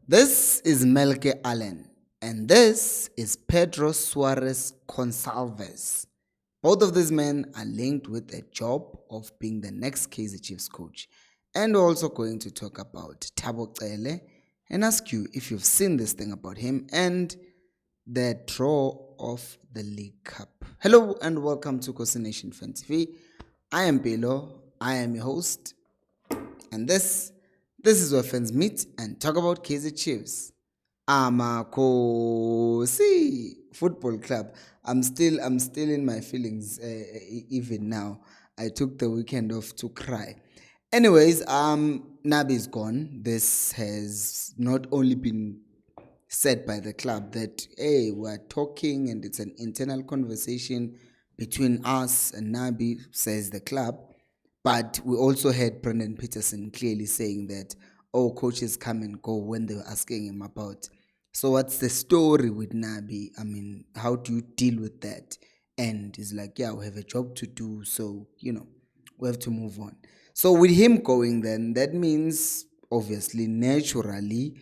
This is Melke Allen, and this is Pedro Suarez Consalves. Both of these men are linked with the job of being the next Kaizer Chiefs coach. And we're also going to talk about Thabo Cele and ask you if you've seen this thing about him and the draw of the League Cup. Hello and welcome to Khosi Nation Fan TV. I am Bilo, I am your host, and this is where fans meet and talk about Kaizer Chiefs. Khosi Football Club. I'm still in my feelings even now. I took the weekend off to cry. Anyways, Nabi is gone. This has not only been said by the club that hey, we're talking and it's an internal conversation between us and Nabi, says the club. But we also heard Brendan Peterson clearly saying that, oh, coaches come and go when they were asking him about. So what's the story with Nabi? I mean, how do you deal with that? And he's like, yeah, we have a job to do. So, we have to move on. So with him going then, that means obviously, naturally,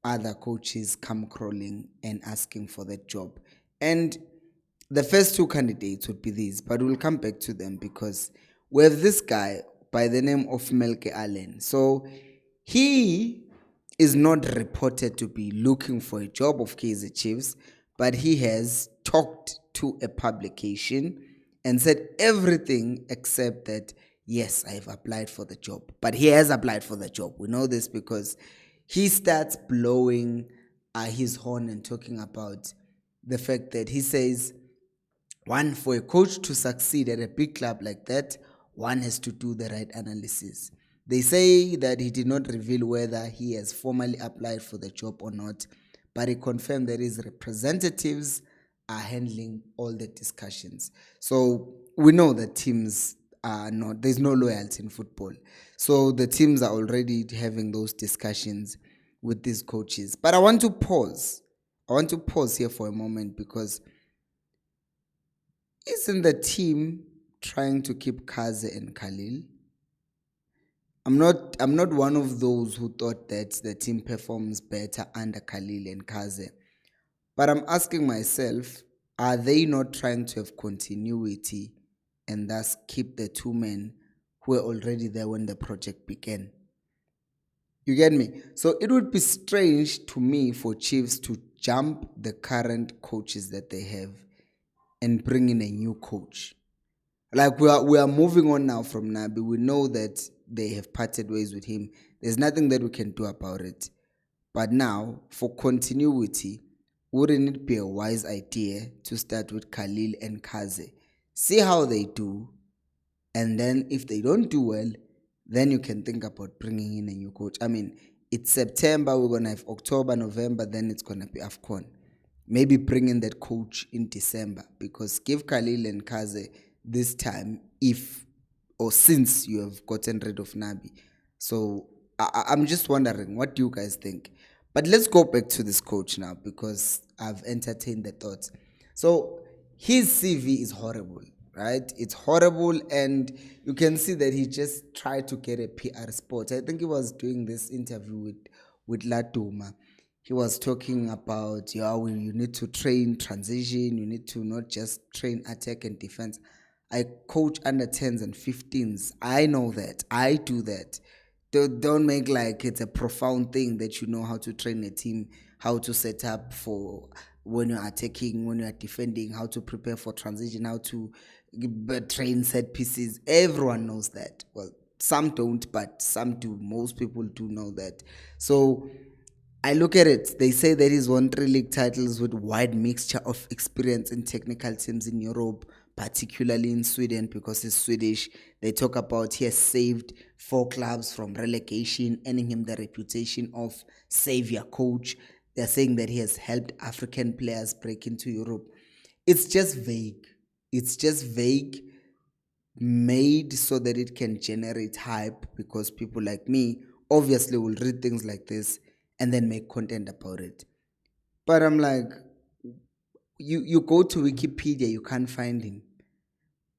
other coaches come crawling and asking for that job. And the first two candidates would be these, but we'll come back to them because we have this guy by the name of Melke Allen. So he is not reported to be looking for a job of Kaizer Chiefs, but he has talked to a publication and said everything except that, yes, I have applied for the job. But he has applied for the job. We know this because he starts blowing his horn and talking about the fact that he says, one, for a coach to succeed at a big club like that, one has to do the right analysis. They say that he did not reveal whether he has formally applied for the job or not, but he confirmed that his representatives are handling all the discussions. So we know that teams are not, there's no loyalty in football. So the teams are already having those discussions with these coaches. But I want to pause. I want to pause here for a moment because isn't the team trying to keep Kaze and Khalil? I'm not one of those who thought that the team performs better under Khalil and Kaze. But I'm asking myself, are they not trying to have continuity and thus keep the two men who were already there when the project began? You get me? So it would be strange to me for Chiefs to jump the current coaches that they have and bring in a new coach. Like we are moving on now from Nabi. We know that they have parted ways with him. There's nothing that we can do about it. But now, for continuity, wouldn't it be a wise idea to start with Khalil and Kaze? See how they do, and then if they don't do well, then you can think about bringing in a new coach. I mean, it's September, we're going to have October, November, then it's going to be AFCON. Maybe bring in that coach in December because give Khalil and Kaze this time if or since you have gotten rid of Nabi. So I'm just wondering, what do you guys think? But let's go back to this coach now because I've entertained the thoughts. So his CV is horrible, right? It's horrible, and you can see that he just tried to get a PR spot. I think he was doing this interview with Laduma. He was talking about you need to train transition, you need to not just train attack and defense. I coach under 10s and 15s. I know that. I do that. Don't make like it's a profound thing that you know how to train a team, how to set up for when you're attacking, when you're defending, how to prepare for transition, how to train set pieces. Everyone knows that. Well, some don't, but some do. Most people do know that. So I look at it, they say that he's won 3 league titles with wide mixture of experience in technical teams in Europe, particularly in Sweden because he's Swedish. They talk about he has saved 4 clubs from relegation, earning him the reputation of savior coach. They're saying that he has helped African players break into Europe. It's just vague. It's just vague, made so that it can generate hype because people like me obviously will read things like this and then make content about it. But I'm like, you go to Wikipedia, you can't find him.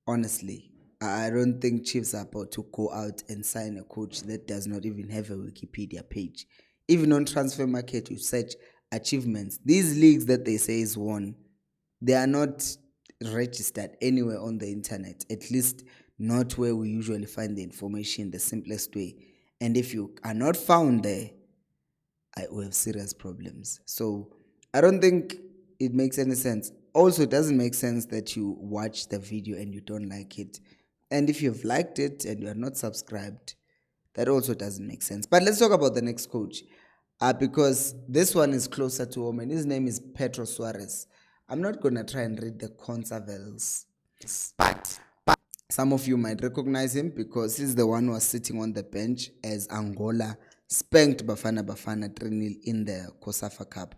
Honestly, I don't think Chiefs are about to go out and sign a coach that does not even have a Wikipedia page. Even on transfer market, you search achievements. These leagues that they say is won, they are not registered anywhere on the internet, at least not where we usually find the information the simplest way. And if you are not found there, I will have serious problems. So I don't think it makes any sense. Also, it doesn't make sense that you watch the video and you don't like it. And if you've liked it and you are not subscribed, that also doesn't make sense. But let's talk about the next coach. Because this one is closer to home, and his name is Pedro Suarez. I'm not going to try and read the conservals, but some of you might recognize him because he's the one who was sitting on the bench as Angola spanked Bafana 3-0 in the COSAFA Cup.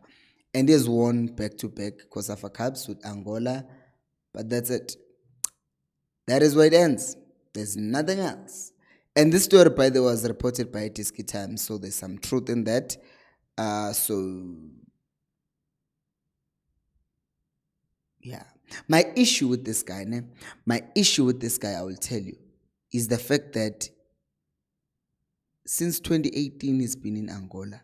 And he has won back-to-back COSAFA Cups with Angola, but that's it. That is where it ends. There's nothing else. And this story, by the way, was reported by Tiski Times, so there's some truth in that. Yeah. My issue with this guy, I will tell you, is the fact that since 2018, he's been in Angola,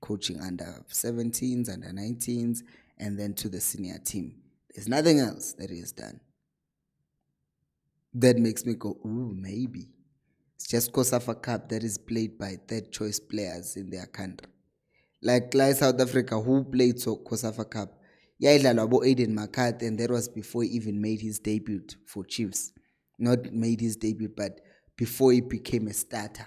coaching under 17s, under 19s, and then to the senior team. There's nothing else that he has done. That makes me go, ooh, maybe. It's just COSAFA Cup that is played by third choice players in their country. Like South Africa, who played COSAFA Cup. Yaidlalwa about Aiden McCarthy, and that was before he even made his debut for Chiefs. Not made his debut, but before he became a starter.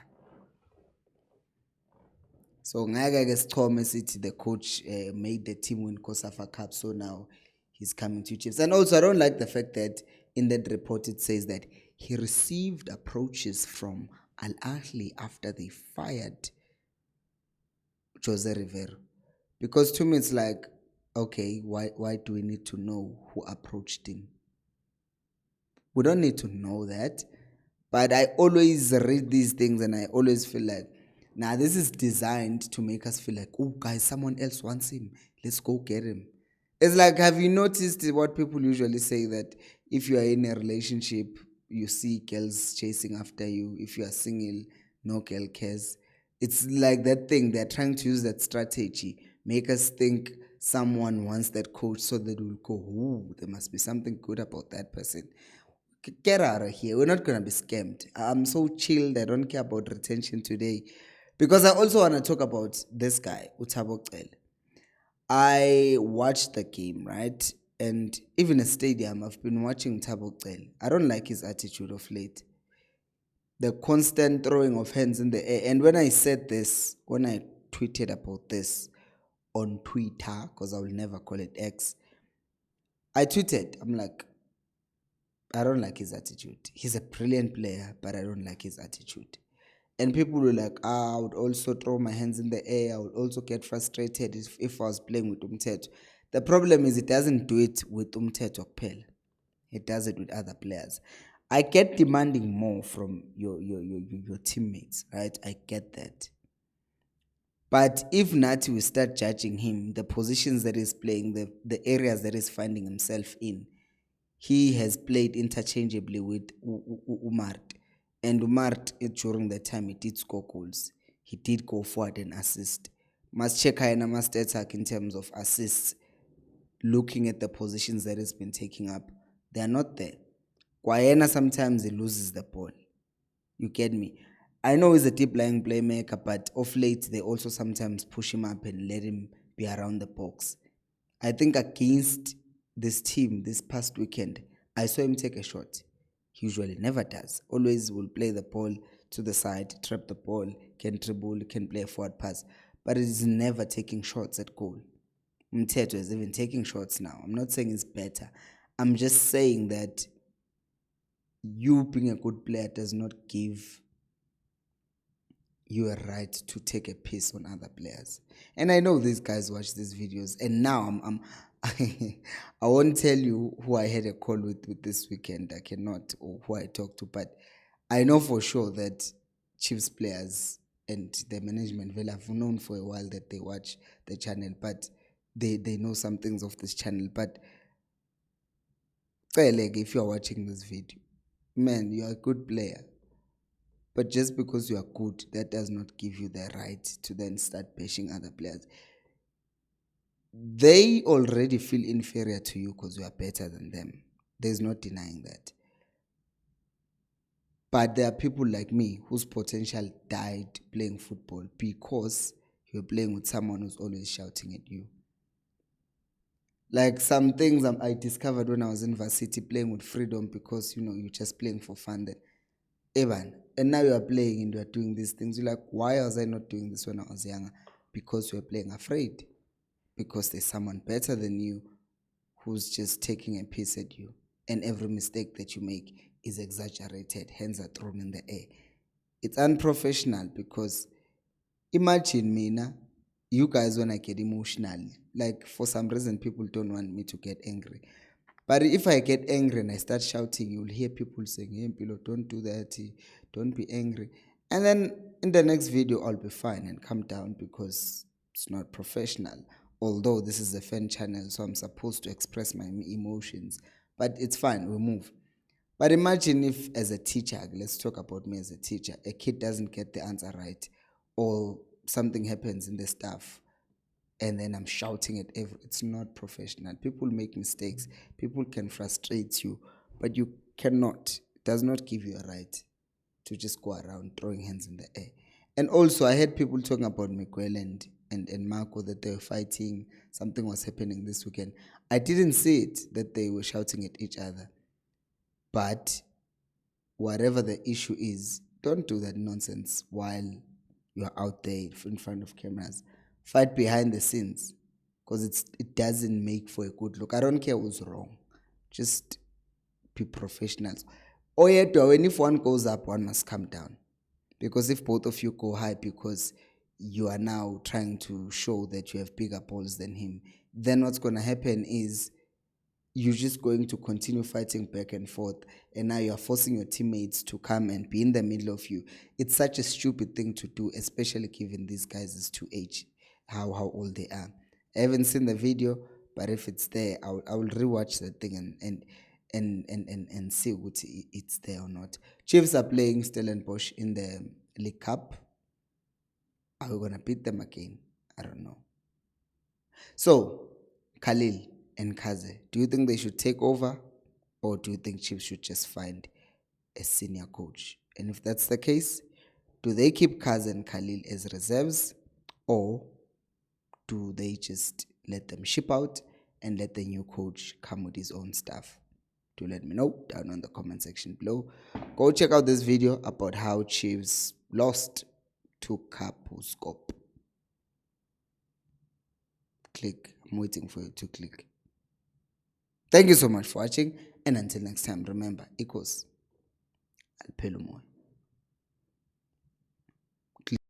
So Ngaka Storm City, the coach made the team win COSAFA Cup, so now he's coming to Chiefs. And also, I don't like the fact that in that report it says that he received approaches from Al Ahly after they fired Jose Rivero. Because to me it's like, okay, why do we need to know who approached him? We don't need to know that. But I always read these things and I always feel like, nah, this is designed to make us feel like, oh, guys, someone else wants him. Let's go get him. It's like, have you noticed what people usually say that if you are in a relationship, you see girls chasing after you. If you are single, no girl cares. It's like that thing. They're trying to use that strategy, make us think someone wants that coach so that we'll go, ooh, there must be something good about that person. Get out of here. We're not going to be scammed. I'm so chilled. I don't care about retention today. Because I also want to talk about this guy, Uthabo Cele. I watched the game, right? And even a stadium, I've been watching Thabo Cele. I don't like his attitude of late. The constant throwing of hands in the air. And when I said this, when I tweeted about this on Twitter, because I will never call it X, I tweeted, I'm like, I don't like his attitude. He's a brilliant player, but I don't like his attitude. And people were like, I would also throw my hands in the air. I would also get frustrated if I was playing with Umthetho. The problem is it doesn't do it with Umthetho kuphela. It does it with other players. I get demanding more from your teammates, right? I get that. But if Nati will start judging him, the positions that he's playing, the areas that he's finding himself in, he has played interchangeably with Umart. And Umart, during the time, he did score goals. He did go forward and assist. Must check must attack in terms of assists. Looking at the positions that he's been taking up, they are not there. Kwayena sometimes he loses the ball. You get me? I know he's a deep lying playmaker, but of late they also sometimes push him up and let him be around the box. I think against this team this past weekend, I saw him take a shot. He usually never does. Always will play the ball to the side, trap the ball, can dribble, can play a forward pass, but he's never taking shots at goal. Mteto is even taking shots now. I'm not saying it's better. I'm just saying that you being a good player does not give you a right to take a piece on other players. And I know these guys watch these videos, and now I won't tell you who I had a call with this weekend. I cannot, or who I talked to, but I know for sure that Chiefs players and the management will have known for a while that they watch the channel, but they know some things of this channel. But if you are watching this video, man, you are a good player. But just because you are good, that does not give you the right to then start bashing other players. They already feel inferior to you because you are better than them. There's no denying that. But there are people like me whose potential died playing football because you're playing with someone who's always shouting at you. Like some things I discovered when I was in varsity playing with freedom, because you're just playing for fun then. Evan, and now you are playing and you are doing these things. You're like, why was I not doing this when I was younger? Because you are playing afraid. Because there's someone better than you who's just taking a piece at you. And every mistake that you make is exaggerated, hands are thrown in the air. It's unprofessional because imagine me, you guys, when I get emotional, like for some reason people don't want me to get angry. But if I get angry and I start shouting, you'll hear people saying, hey, Pilo, don't do that, don't be angry. And then in the next video, I'll be fine and calm down because it's not professional. Although this is a fan channel, so I'm supposed to express my emotions. But it's fine, we move. But imagine if, as a teacher, let's talk about me as a teacher, a kid doesn't get the answer right, or something happens in the staff, and then I'm shouting at it's not professional. People make mistakes. People can frustrate you, but you cannot. It does not give you a right to just go around throwing hands in the air. And also, I heard people talking about Miguel and Marco, that they were fighting. Something was happening this weekend. I didn't see it, that they were shouting at each other. But whatever the issue is, don't do that nonsense while you're out there in front of cameras. Fight behind the scenes, because it doesn't make for a good look. I don't care who's wrong. Just be professionals. Or yet, when if one goes up, one must come down. Because if both of you go high because you are now trying to show that you have bigger balls than him, then what's going to happen is you're just going to continue fighting back and forth, and now you're forcing your teammates to come and be in the middle of you. It's such a stupid thing to do, especially given these guys' to age, how old they are. I haven't seen the video, but if it's there, I will rewatch the thing and see what it's there or not. Chiefs are playing Stellenbosch in the League Cup. Are we gonna beat them again? I don't know. So, Khalil and Kaze, do you think they should take over, or do you think Chiefs should just find a senior coach? And if that's the case, do they keep Kaze and Khalil as reserves, or do they just let them ship out and let the new coach come with his own stuff? Do let me know down on the comment section below. Go check out this video about how Chiefs lost to Capo Scope. Click. I'm waiting for you to click. Thank you so much for watching, and until next time, remember, equals Alpelumoy.